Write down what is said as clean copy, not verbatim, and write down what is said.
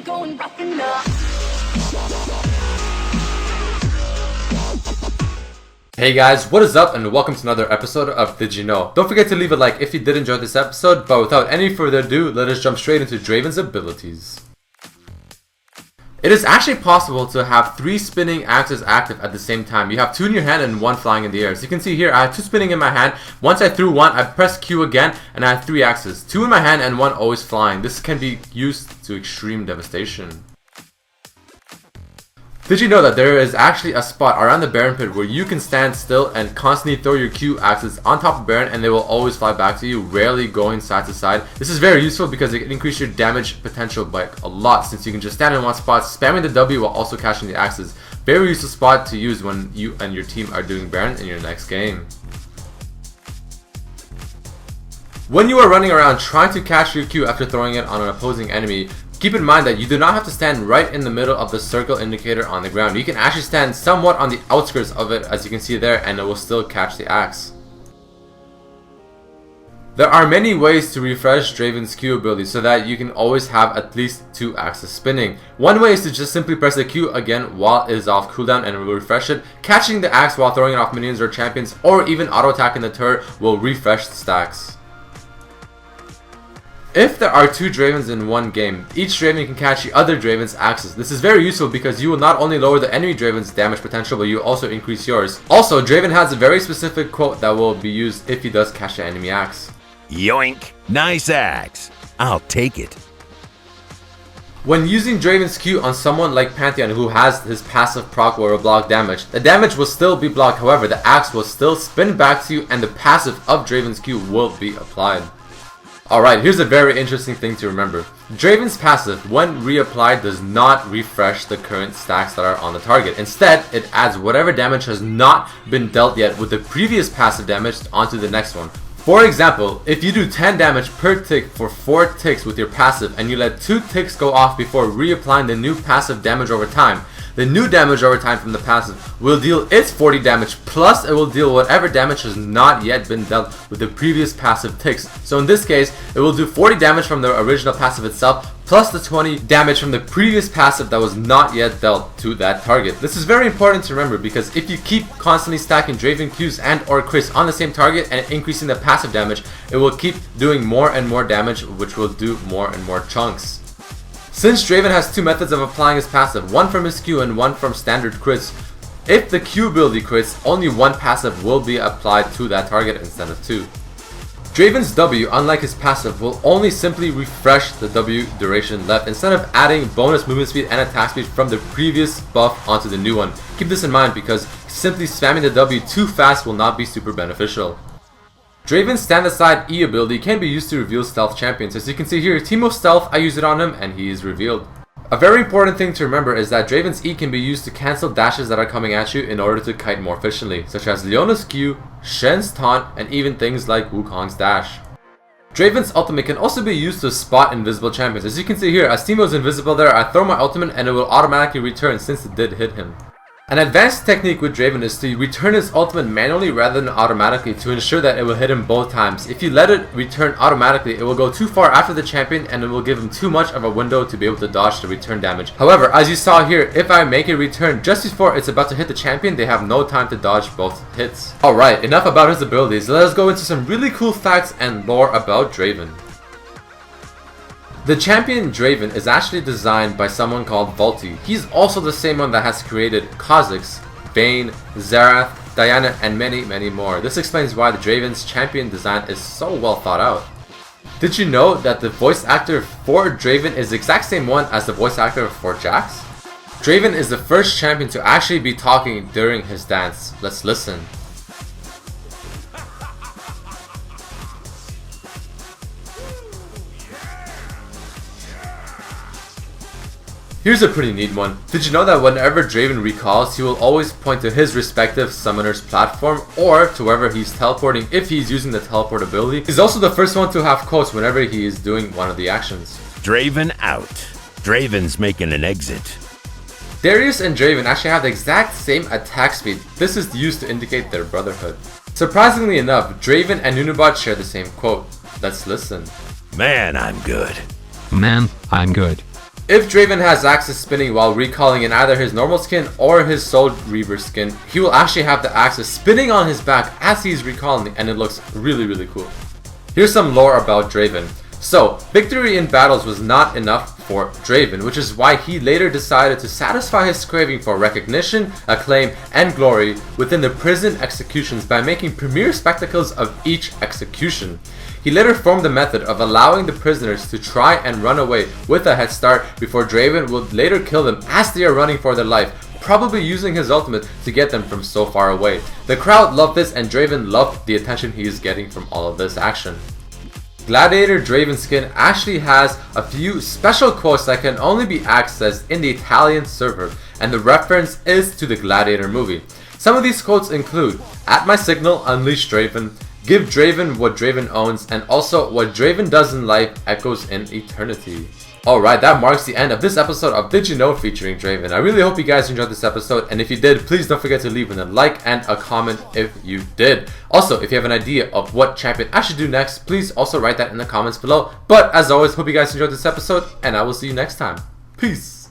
going rough enough. Hey guys, what is up and welcome to another episode of Did You Know? Don't forget to leave a like if you did enjoy this episode, but without any further ado, let us jump straight into Draven's abilities. It is actually possible to have 3 spinning axes active at the same time. You have 2 in your hand and 1 flying in the air. As you can see here, I have 2 spinning in my hand. Once I threw 1, I press Q again and I have 3 axes. 2 in my hand and 1 always flying. This can be used to extreme devastation. Did you know that there is actually a spot around the Baron pit where you can stand still and constantly throw your Q axes on top of Baron and they will always fly back to you, rarely going side to side. This is very useful because it can increase your damage potential by a lot since you can just stand in one spot, spamming the W while also catching the axes. Very useful spot to use when you and your team are doing Baron in your next game. When you are running around trying to catch your Q after throwing it on an opposing enemy, keep in mind that you do not have to stand right in the middle of the circle indicator on the ground. You can actually stand somewhat on the outskirts of it, as you can see there, and it will still catch the axe. There are many ways to refresh Draven's Q ability so that you can always have at least 2 axes spinning. One way is to just simply press the Q again while it is off cooldown and it will refresh it. Catching the axe while throwing it off minions or champions, or even auto attacking the turret will refresh the stacks. If there are 2 Dravens in one game, each Draven can catch the other Draven's axes. This is very useful because you will not only lower the enemy Draven's damage potential, but you will also increase yours. Also, Draven has a very specific quote that will be used if he does catch the enemy axe. Yoink! Nice axe! I'll take it. When using Draven's Q on someone like Pantheon who has his passive proc or block damage, the damage will still be blocked, however the axe will still spin back to you and the passive of Draven's Q will be applied. Alright, here's a very interesting thing to remember. Draven's passive, when reapplied, does not refresh the current stacks that are on the target. Instead, it adds whatever damage has not been dealt yet with the previous passive damage onto the next one. For example, if you do 10 damage per tick for 4 ticks with your passive and you let 2 ticks go off before reapplying the new passive damage over time, the new damage over time from the passive will deal its 40 damage plus it will deal whatever damage has not yet been dealt with the previous passive ticks. So in this case, it will do 40 damage from the original passive itself plus the 20 damage from the previous passive that was not yet dealt to that target. This is very important to remember because if you keep constantly stacking Draven Qs and or crits on the same target and increasing the passive damage, it will keep doing more and more damage, which will do more and more chunks. Since Draven has 2 methods of applying his passive, one from his Q and one from standard crits, if the Q ability crits, only one passive will be applied to that target instead of 2. Draven's W, unlike his passive, will only simply refresh the W duration left instead of adding bonus movement speed and attack speed from the previous buff onto the new one. Keep this in mind because simply spamming the W too fast will not be super beneficial. Draven's stand aside E ability can be used to reveal stealth champions. As you can see here, Teemo Stealth, I use it on him and he is revealed. A very important thing to remember is that Draven's E can be used to cancel dashes that are coming at you in order to kite more efficiently, such as Leona's Q, Shen's taunt, and even things like Wukong's dash. Draven's ultimate can also be used to spot invisible champions. As you can see here, as Teemo is invisible there, I throw my ultimate and it will automatically return since it did hit him. An advanced technique with Draven is to return his ultimate manually rather than automatically to ensure that it will hit him both times. If you let it return automatically, it will go too far after the champion and it will give him too much of a window to be able to dodge the return damage. However, as you saw here, if I make it return just before it's about to hit the champion, they have no time to dodge both hits. Alright, enough about his abilities. Let us go into some really cool facts and lore about Draven. The champion Draven is actually designed by someone called Volti. He's also the same one that has created Kha'Zix, Vayne, Xerath, Diana, and many more. This explains why the Draven's champion design is so well thought out. Did you know that the voice actor for Draven is the exact same one as the voice actor for Jax? Draven is the first champion to actually be talking during his dance. Let's listen. Here's a pretty neat one. Did you know that whenever Draven recalls, he will always point to his respective summoner's platform or to wherever he's teleporting if he's using the teleport ability. He's also the first one to have quotes whenever he is doing one of the actions. Draven out. Draven's making an exit. Darius and Draven actually have the exact same attack speed. This is used to indicate their brotherhood. Surprisingly enough, Draven and Nunabot share the same quote. Let's listen. Man, I'm good. Man, I'm good. If Draven has axes spinning while recalling in either his normal skin or his Soul Reaver skin, he will actually have the axes spinning on his back as he's recalling, and it looks really cool. Here's some lore about Draven. So, victory in battles was not enough for Draven, which is why he later decided to satisfy his craving for recognition, acclaim, and glory within the prison executions by making premiere spectacles of each execution. He later formed the method of allowing the prisoners to try and run away with a head start before Draven would later kill them as they are running for their life, probably using his ultimate to get them from so far away. The crowd loved this, and Draven loved the attention he is getting from all of this action. Gladiator Draven skin actually has a few special quotes that can only be accessed in the Italian server, and the reference is to the Gladiator movie. Some of these quotes include, "At my signal, unleash Draven," "Give Draven what Draven owns," and also, "What Draven does in life echoes in eternity." Alright, that marks the end of this episode of Did You Know featuring Draven. I really hope you guys enjoyed this episode, and if you did, please don't forget to leave a like and a comment if you did. Also, if you have an idea of what champion I should do next, please also write that in the comments below. But as always, hope you guys enjoyed this episode, and I will see you next time. Peace!